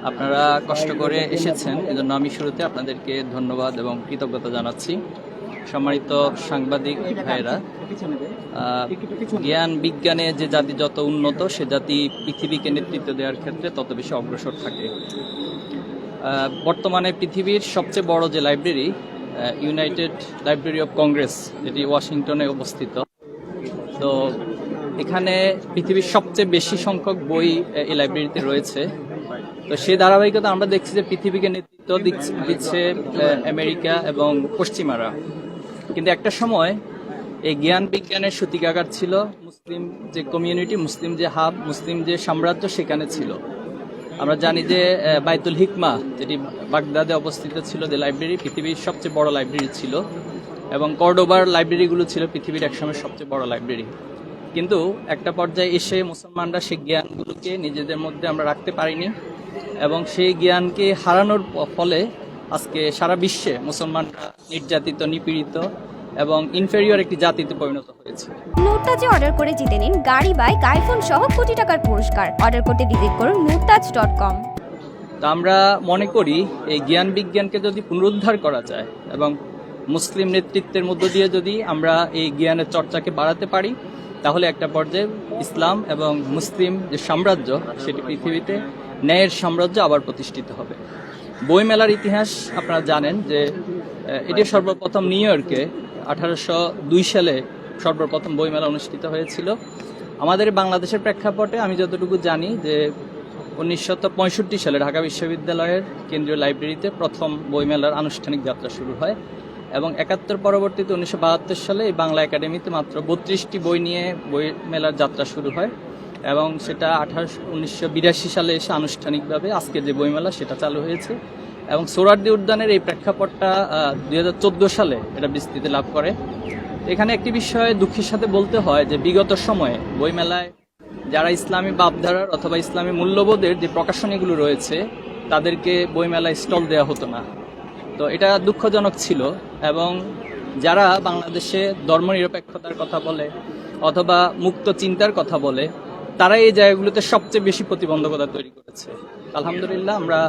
আপনারা কষ্ট করে এসেছেন, এজন্য আমি শুরুতে আপনাদেরকে ধন্যবাদ এবং কৃতজ্ঞতা জানাচ্ছি। সম্মানিত সাংবাদিক ভাইয়েরা, জ্ঞান বিজ্ঞানে যে জাতি যত উন্নত, সে জাতি পৃথিবীকে নেতৃত্ব দেওয়ার ক্ষেত্রে তত বেশি অগ্রসর থাকে। বর্তমানে পৃথিবীর সবচেয়ে বড় যে library, United library of Congress, যেটি ওয়াশিংটনে অবস্থিত, তো এখানে পৃথিবীর সবচেয়ে বেশি সংখ্যক বই এই লাইব্রেরিতে রয়েছে। তো সেই ধারাবাহিকতা আমরা দেখছি যে পৃথিবীকে নেতৃত্ব দিচ্ছে আমেরিকা এবং পশ্চিমারা। কিন্তু একটা সময় এই জ্ঞান বিজ্ঞানের সূতিকাগার ছিল মুসলিম যে কমিউনিটি, মুসলিম যে হাব, মুসলিম যে সাম্রাজ্য সেখানে ছিল। আমরা জানি যে বাইতুল হিকমা, যেটি বাগদাদে অবস্থিত ছিল, যে লাইব্রেরি পৃথিবীর সবচেয়ে বড় লাইব্রেরি ছিল, এবং কর্ডোবার লাইব্রেরিগুলো ছিল পৃথিবীর একসময় সবচেয়ে বড় লাইব্রেরি। কিন্তু একটা পর্যায়ে এসে মুসলমানরা সেই জ্ঞানগুলোকে নিজেদের মধ্যে আমরা রাখতে পারিনি, এবং সেই জ্ঞানকে হারানোর ফলে আজকে সারা বিশ্বে মুসলমানরা নির্যাতিত, নিপীড়িত এবং ইনফেরিয়র একটি জাতিতে পরিণত হয়েছে। নুরতাজে অর্ডার করে জিতে নিন গাড়ি, বাইক, আইফোন সহ কোটি টাকার পুরস্কার। অর্ডার করতে ভিজিট করুন nurtaj.com। তা আমরা মনে করি এই জ্ঞান বিজ্ঞানকে যদি পুনরুদ্ধার করা যায় এবং মুসলিম নেতৃত্বের মধ্য দিয়ে যদি আমরা এই জ্ঞানের চর্চাকে বাড়াতে পারি, তাহলে একটা পর্যায়ে ইসলাম এবং মুসলিম যে সাম্রাজ্য, সেটি পৃথিবীতে ন্যায়ের সাম্রাজ্য আবার প্রতিষ্ঠিত হবে। বইমেলার ইতিহাস আপনারা জানেন যে এটি সর্বপ্রথম নিউ ইয়র্কে 1802 সালে সর্বপ্রথম বইমেলা অনুষ্ঠিত হয়েছিল। আমাদের বাংলাদেশের প্রেক্ষাপটে আমি যতটুকু জানি যে 1965 সালে ঢাকা বিশ্ববিদ্যালয়ের কেন্দ্রীয় লাইব্রেরিতে প্রথম বইমেলার আনুষ্ঠানিক যাত্রা শুরু হয়, এবং 71 পরবর্তীতে 1972 সালে এই বাংলা একাডেমিতে মাত্র 32টি বই নিয়ে বই মেলার যাত্রা শুরু হয়, এবং সেটা 1982 সালে এসে আনুষ্ঠানিকভাবে আজকের যে বইমেলা সেটা চালু হয়েছে। এবং সোহরাওয়ার্দী উদ্যানের এই প্রেক্ষাপটটা 2014 সালে এটা বিস্তৃতি লাভ করে। এখানে একটি বিষয় দুঃখের সাথে বলতে হয় যে বিগত সময়ে বইমেলায় যারা ইসলামী ভাবধারার অথবা ইসলামী মূল্যবোধের যে প্রকাশনীগুলো রয়েছে, তাদেরকে বইমেলায় স্টল দেওয়া হতো না। তো এটা দুঃখজনক ছিল, এবং যারা বাংলাদেশে ধর্মনিরপেক্ষতার কথা বলে অথবা মুক্ত চিন্তার কথা বলে, তারা এই জায়গাগুলোতে সবচেয়ে বেশি প্রতিবন্ধকতা তৈরি করেছে। আলহামদুলিল্লাহ, আমরা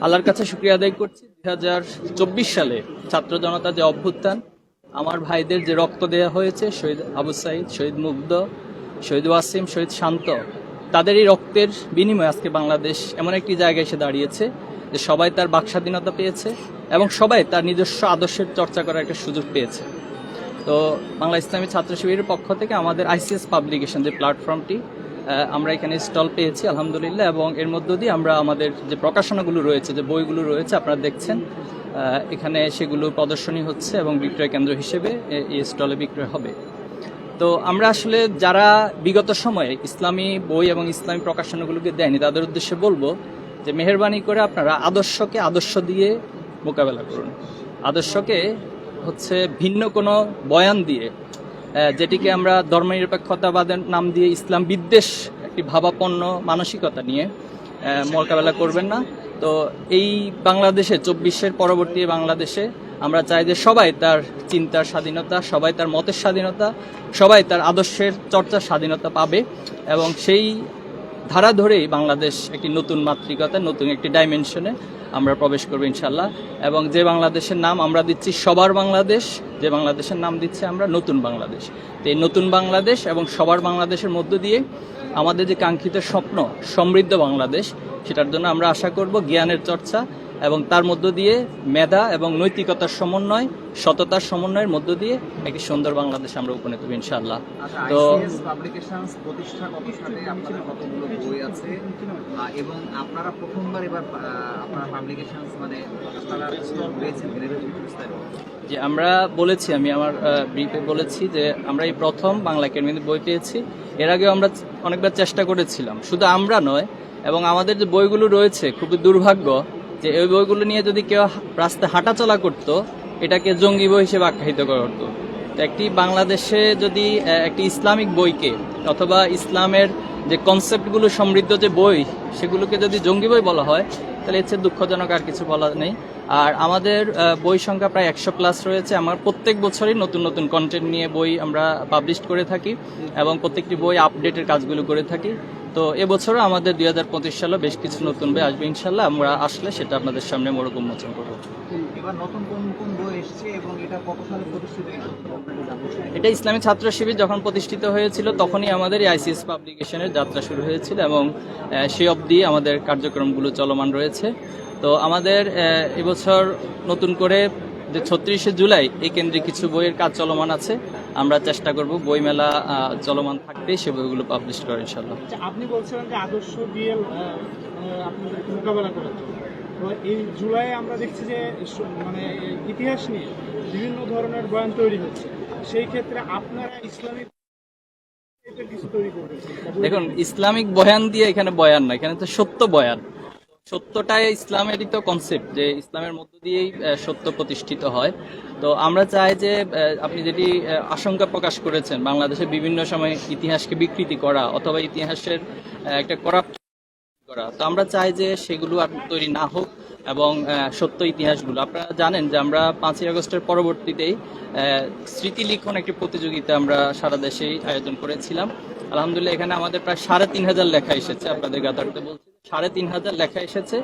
আল্লাহর কাছে শুকরিয়া আদায় করছি। 2024 সালে ছাত্র জনতা যে অভ্যুত্থান, আমার ভাইদের যে রক্ত দেওয়া হয়েছে, শহীদ আবু সাইদ, শহীদ মুগ্ধ, শহীদ ওয়াসিম, শহীদ শান্ত, তাদের এই রক্তের বিনিময়ে আজকে বাংলাদেশ এমন একটি জায়গায় এসে দাঁড়িয়েছে যে সবাই তার বাক স্বাধীনতা পেয়েছে এবং সবাই তার নিজস্ব আদর্শের চর্চা করার একটা সুযোগ পেয়েছে। তো বাংলা ইসলামী ছাত্র শিবিরের পক্ষ থেকে আমাদের আইসিএস পাবলিকেশন যে প্ল্যাটফর্মটি, আমরা এখানে স্টল পেয়েছি আলহামদুলিল্লাহ, এবং এর মধ্য দিয়ে আমরা আমাদের যে প্রকাশনাগুলো রয়েছে, যে বইগুলো রয়েছে আপনারা দেখছেন, এখানে সেগুলো প্রদর্শনী হচ্ছে এবং বিক্রয় কেন্দ্র হিসেবে এই স্টলে বিক্রয় হবে। তো আমরা আসলে যারা বিগত সময়ে ইসলামী বই এবং ইসলামী প্রকাশনাগুলোকে দেয়নি, তাদের উদ্দেশ্যে বলবো যে মেহেরবানি করে আপনারা আদর্শকে আদর্শ দিয়ে মোকাবেলা করুন। আদর্শকে হচ্ছে ভিন্ন কোনো বয়ান দিয়ে, যেটিকে আমরা ধর্মনিরপেক্ষতাবাদের নাম দিয়ে ইসলাম বিদ্বেষ একটি ভাবাপন্ন মানসিকতা নিয়ে মোকাবেলা করবেন না। তো এই বাংলাদেশে 24-এর পরবর্তী বাংলাদেশে আমরা চাই যে সবাই তার চিন্তার স্বাধীনতা, সবাই তার মতের স্বাধীনতা, সবাই তার আদর্শের চর্চার স্বাধীনতা পাবে, এবং সেই ধারা ধরেই বাংলাদেশ একটি নতুন মাতৃকতা, নতুন একটি ডাইমেনশনে আমরা প্রবেশ করবো ইনশাল্লাহ। এবং যে বাংলাদেশের নাম আমরা দিচ্ছি সবার বাংলাদেশ, যে বাংলাদেশের নাম দিচ্ছে আমরা নতুন বাংলাদেশ। তো এই নতুন বাংলাদেশ এবং সবার বাংলাদেশের মধ্য দিয়ে আমাদের যে কাঙ্ক্ষিত স্বপ্ন সমৃদ্ধ বাংলাদেশ, সেটার জন্য আমরা আশা করব জ্ঞানের চর্চা এবং তার মধ্য দিয়ে মেধা এবং নৈতিকতার সমন্বয়, সততার সমন্বয়ের মধ্য দিয়ে একটি সুন্দর বাংলাদেশ আমরা উপনীত হব ইনশাআল্লাহ। তো পাবলিকেশনস প্রতিষ্ঠাগত সাথে আপনাদের কতগুলো বই আছে, এবং আপনারা প্রথমবার এবার আপনারা পাবলিকেশনস মানে আপনারা পেয়েছেন যে আমরা বলেছি, আমি আমার ব্রিফে বলেছি যে আমরা এই প্রথম বাংলা একাডেমিতে বই পেয়েছি। এর আগেও আমরা অনেকবার চেষ্টা করেছিলাম, শুধু আমরা নয়, এবং আমাদের যে বইগুলো রয়েছে, খুবই দুর্ভাগ্য যে এই বইগুলো নিয়ে যদি কেউ রাস্তায় হাঁটাচলা করত, এটাকে জঙ্গি বই হিসেবে আখ্যায়িত করা হতো। তো একটি বাংলাদেশে যদি একটি ইসলামিক বইকে অথবা ইসলামের যে কনসেপ্টগুলো সমৃদ্ধ যে বই, সেগুলোকে যদি জঙ্গি বই বলা হয়, তাহলে এর চেয়ে দুঃখজনক আর কিছু বলার নেই। আর আমাদের বই সংখ্যা প্রায় 100+ রয়েছে। আমার প্রত্যেক বছরই নতুন নতুন কন্টেন্ট নিয়ে বই আমরা পাবলিশ করে থাকি, এবং প্রত্যেকটি বই আপডেটের কাজগুলো করে থাকি। তো এবছরও আমাদের 2025 সালে বেশ কিছু নতুন বই আসবে ইনশাল্লাহ। আমরা আসলে সেটা আপনাদের সামনে মোড়ক উন্মোচন করবো। এবার নতুন কোন কোন বই এসেছে এবং এটা কত সালে প্রতিষ্ঠিত হয়েছে? এটা ইসলামী ছাত্র শিবির যখন প্রতিষ্ঠিত হয়েছিল তখনই আমাদের আইসিএস পাবলিকেশনের যাত্রা শুরু হয়েছিল এবং সেই অবধি আমাদের কার্যক্রমগুলো চলমান রয়েছে। তো আমাদের এবছর নতুন করে যে 36শে জুলাই এই কেন্দ্রে কিছু বইয়ের কাজ চলমান আছে। আমরা চেষ্টা করব বইমেলা চলমান থাকতেই সে বইগুলো পাবলিশ করার ইনশাল্লাহ। আপনি বলছিলেন যে আদর্শ বিএল আপনাদের মোকাবেলা করার জন্য, তো এই জুলাই আমরা দেখছি যে মানে ইতিহাস নিয়ে বিভিন্ন ধরনের বয়ান তৈরি হচ্ছে, সেই ক্ষেত্রে আপনারা ইসলামিক কিছু তৈরি করবেন? দেখুন, ইসলামিক বয়ান দিয়ে এখানে বয়ান না, এখানে তো সত্য বয়ান। সত্যটাই ইসলামেরই তো কনসেপ্ট, যে ইসলামের মধ্য দিয়েই সত্য প্রতিষ্ঠিত হয়। তো আমরা চাই যে আপনি যেটি আশঙ্কা প্রকাশ করেছেন, বাংলাদেশে বিভিন্ন সময় ইতিহাসকে বিকৃতি করা অথবা ইতিহাসের একটা করাপ্ট করা, তো আমরা চাই যে সেগুলো আর তৈরি না হোক এবং সত্য ইতিহাসগুলো। আপনারা জানেন যে আমরা 5ই আগস্টের পরবর্তীতেই স্মৃতি লিখন একটি প্রতিযোগিতা আমরা সারা দেশেই আয়োজন করেছিলাম। আলহামদুলিল্লাহ এখানে আমাদের প্রায় 3500 লেখা এসেছে। আপনাদের গাতারতে বলছি 3500 লেখা এসেছে।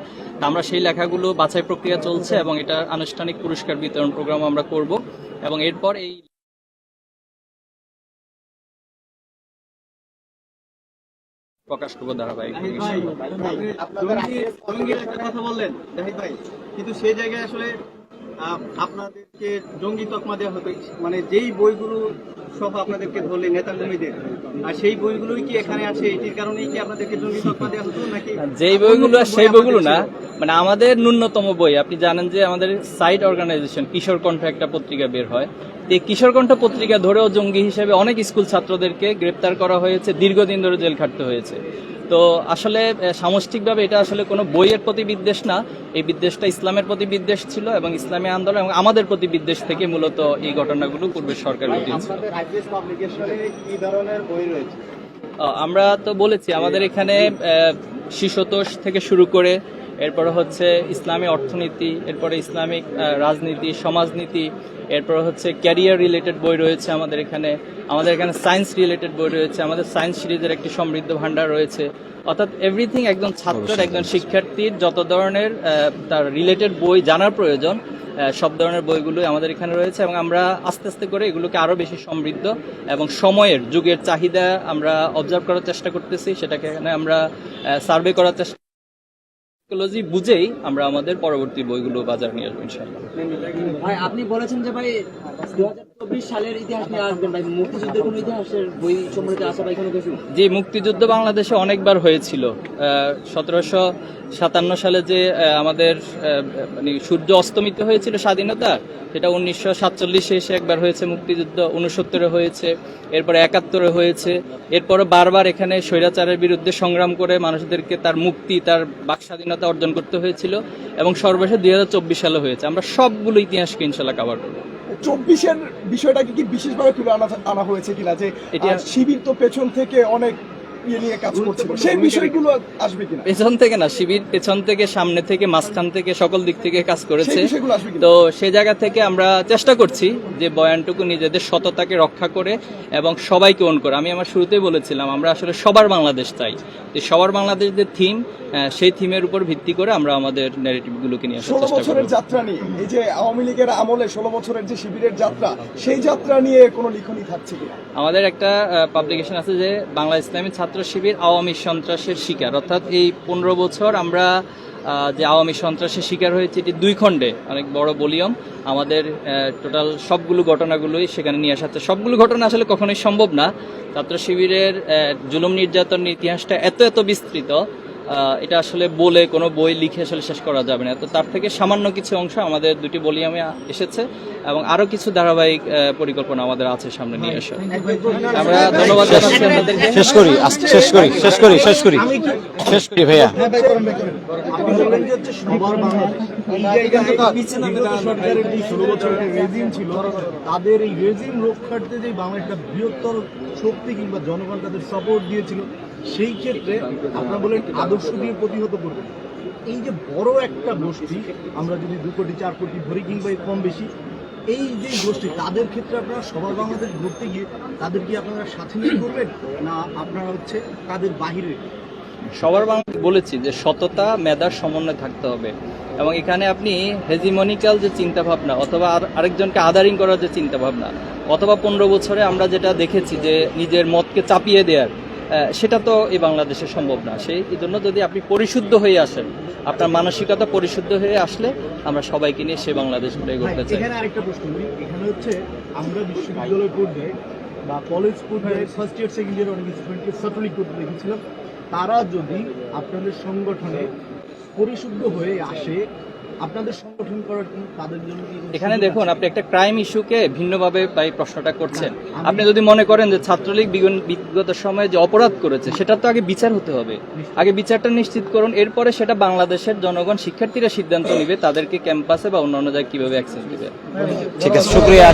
আমরা সেই লেখাগুলো বাছাই প্রক্রিয়া চলছে এবং এটা আনুষ্ঠানিক পুরস্কার বিতরণ প্রোগ্রাম আমরা করব এবং এরপর এই প্রকাশ করবো ধারাবাহিক। কথা বললেন জাহিদ ভাই, কিন্তু সেই জায়গায় আসলে আপনাদেরকে জঙ্গি তকমা দেওয়া হতো, মানে যেই বইগুলো সহ আপনাদেরকে ধরলেন নেতাকর্মীদের, আর সেই বইগুলোই কি এখানে আছে? এটির কারণেই কি আপনাদেরকে জঙ্গি তকমা দেওয়া হতো নাকি যেই বইগুলো আর সেই বইগুলো না? মানে আমাদের ন্যূনতম বই, আপনি জানেন যে আমাদের সাইট অর্গানাইজেশন কিশোর কণ্ঠ একটা পত্রিকা বের হয়। এই কিশোর কণ্ঠ পত্রিকা ধরেও জঙ্গি হিসেবে অনেক স্কুল ছাত্রদেরকে গ্রেপ্তার করা হয়েছে, দীর্ঘদিন ধরে জেল খাটতে হয়েছে। তো আসলে সামষ্টিকভাবে এটা আসলে কোনো বইয়ের প্রতি বিদ্বেষ না, এই বিদ্বেষটা ইসলামের প্রতি বিদ্বেষ ছিল এবং ইসলামী আন্দোলন এবং আমাদের প্রতি বিদ্বেষ থেকে মূলত এই ঘটনাগুলো পূর্বে সরকার ঘটিয়েছে। আমরা তো বলেছি আমাদের এখানে শিশুতোষ থেকে শুরু করে এরপরে হচ্ছে ইসলামী অর্থনীতি, এরপরে ইসলামিক রাজনীতি, সমাজনীতি, এরপরে হচ্ছে ক্যারিয়ার রিলেটেড বই রয়েছে আমাদের এখানে সায়েন্স রিলেটেড বই রয়েছে, আমাদের সায়েন্স সিরিজের একটি সমৃদ্ধ ভান্ডার রয়েছে। অর্থাৎ এভরিথিং একজন ছাত্রের, একজন শিক্ষার্থীর যত ধরনের তার রিলেটেড বই জানার প্রয়োজন সব ধরনের বইগুলোই আমাদের এখানে রয়েছে এবং আমরা আস্তে আস্তে করে এগুলোকে আরো বেশি সমৃদ্ধ এবং সময়ের যুগের চাহিদা আমরা অবজার্ভ করার চেষ্টা করতেছি, সেটাকে এখানে আমরা সার্ভে করার চেষ্টা বুঝেই আমরা আমাদের পরবর্তী বইগুলো বাজার নিয়ে আসবো ইনশাআল্লাহ। ভাই আপনি বলেছেন যে ভাই 2024 সালের ইতিহাস নিয়ে আসবেন, ভাই মুক্তিযুদ্ধের কোন ইতিহাসের বই সম্পর্কে আশা ভাই কোনো কিছু? যে মুক্তিযুদ্ধ বাংলাদেশে অনেকবার হয়েছিল। 1757 সালে যে আমাদের মানে সূর্য অস্তমিত হয়েছিল স্বাধীনতা, সেটা 1947 এসে একবার হয়েছে মুক্তিযুদ্ধ, 69-এ হয়েছে, এরপরে 71-এ হয়েছে, এরপরে বারবার এখানে স্বৈরাচারের বিরুদ্ধে সংগ্রাম করে মানুষদেরকে তার মুক্তি, তার বাক স্বাধীনতা অর্জন করতে হয়েছিল এবং সর্বশেষ 2024 সালে হয়েছে। আমরা সবগুলো ইতিহাসকে ইনশাল্লাহ কভার করবো। 24-এর বিষয়টাকে কি বিশেষভাবে তুলে আনা হয়েছে কিনা, যে শিবির তো পেছন থেকে অনেক নিয়ে কাজ করছিল, সেই বিষয়গুলো আসবে কিনা? পেছন থেকে না, শিবির পেছন থেকে, সামনে থেকে, মাঝখান থেকে, সকল দিক থেকে কাজ করেছে। তো সেই জায়গা থেকে আমরা চেষ্টা করছি যে বয়ানটুকু নিজেদের সততাকে রক্ষা করে এবং সবাইকে অন করে। আমি আমার শুরুতেই বলেছিলাম আমরা আসলে সবার বাংলাদেশ চাই, যে সবার বাংলাদেশ যে থিম, সেই থিমের উপর ভিত্তি করে আমরা আমাদের ন্যারেটিভগুলোকে নিয়ে আসার চেষ্টা 16 বছরের যাত্রা নিয়ে, এই যে আওয়ামী লীগের আমলে 16 বছরের যে শিবিরের যাত্রা, সেই যাত্রা নিয়ে কোনো লিখনি থাকছে কিনা? আমাদের একটা পাবলিকেশন আছে যে বাংলা ইসলামী ছাত্র শিবির আওয়ামী সন্ত্রাসের শিকার, অর্থাৎ এই 15 বছর আমরা যে আওয়ামী সন্ত্রাসের শিকার হয়েছে, এটি 2 খণ্ডে অনেক বড় ভলিউম। আমাদের টোটাল সবগুলো ঘটনাগুলোই সেখানে নিয়ে আসা। সবগুলো ঘটনা আসলে কখনোই সম্ভব না। ছাত্র শিবিরের জুলুম নির্যাতনের ইতিহাসটা এত বিস্তৃত, এটা আসলে বলে কোনো বই লিখে আসলে শেষ করা যাবে না। তো তার থেকে সামান্য কিছু অংশ আমাদের 2টি ভলিউমে এসেছে এবং আরো কিছু ধারাবাহিক পরিকল্পনা আমাদের আছে সামনে নিয়ে আসা। আমরা ধন্যবাদ জানাচ্ছি আপনাদেরকে। শেষ করি ভাইয়া। আপনি বললেন যে হচ্ছে সবার বাংলাদেশ, এই জায়গায় সরকারের যে 16 বছরের রেজিম ছিল, তাদের এই রেজিম রক্ষার্থে যে বাংলাদেশটা বৃহত্তর শক্তি কিংবা জনগণ তাদের সাপোর্ট দিয়েছিল, সেই ক্ষেত্রে আপনারা বলেন আদর্শ দিয়ে প্রতিহত করবেন। এই যে বড় একটা গোষ্ঠী, আমরা যদি 2 কোটি 4 কোটি ধরি কিংবা কম বেশি, এই যে গোষ্ঠী, তাদের ক্ষেত্রে আপনারা সবার বাংলাদেশ ঘুরতে গিয়ে তাদের কি আপনারা সাথে নিয়ে করবেন, না আপনারা হচ্ছে তাদের বাহিরে সবার বাংলা বলেছি যে সততা মেধার সমন্বয় থাকতে হবে, এবং এখানে আপনি হেজিমনিক্যাল যে চিন্তা ভাবনা অথবা আরেকজনকে আদারিং করার যে চিন্তা ভাবনা, অথবা 15 বছরে আমরা যেটা দেখেছি যে নিজের মতকে চাপিয়ে দেওয়ার, সেটা তো এই বাংলাদেশে সম্ভব না। সেই জন্য যদি আপনি পরিশুদ্ধ হয়ে আসেন, আপনার মানসিকতা পরিশুদ্ধ হয়ে আসলে আমরা সবাইকে নিয়ে সে বাংলাদেশ গড়ে করতে চাই। এখানে আরেকটা প্রশ্ন করি, এখানে হচ্ছে আমরা বিশ্ববিদ্যালয় পর্যায়ে বা কলেজ পর্যায়ে ফার্স্ট ইয়ার সেকেন্ড ইয়ার অনেক স্টুডেন্টকে ছাত্রলীগ করতে দেখেছিলাম, তারা যদি আপনাদের সংগঠনে পরিশুদ্ধ হয়ে আসে, আপনাদের সংগঠন করার জন্য তাদের জন্য কি কোনো এখানে সুযোগ দেখুন, আছে? আপনি একটা ক্রাইম ইস্যুকে ভিন্নভাবে এই প্রশ্নটা করছেন। আপনি যদি মনে করেন যে ছাত্রলীগ বিগত সময়ে যে অপরাধ করেছে সেটা তো আগে বিচার হতে হবে, আগে বিচারটা নিশ্চিত করুন, এরপরে সেটা বাংলাদেশের জনগণ শিক্ষার্থীরা সিদ্ধান্ত নেবে তাদেরকে ক্যাম্পাসে বা অন্যান্য জায়গায় কিভাবে অ্যাক্সেস দিবে। ঠিক আছে, শুক্রিয়া।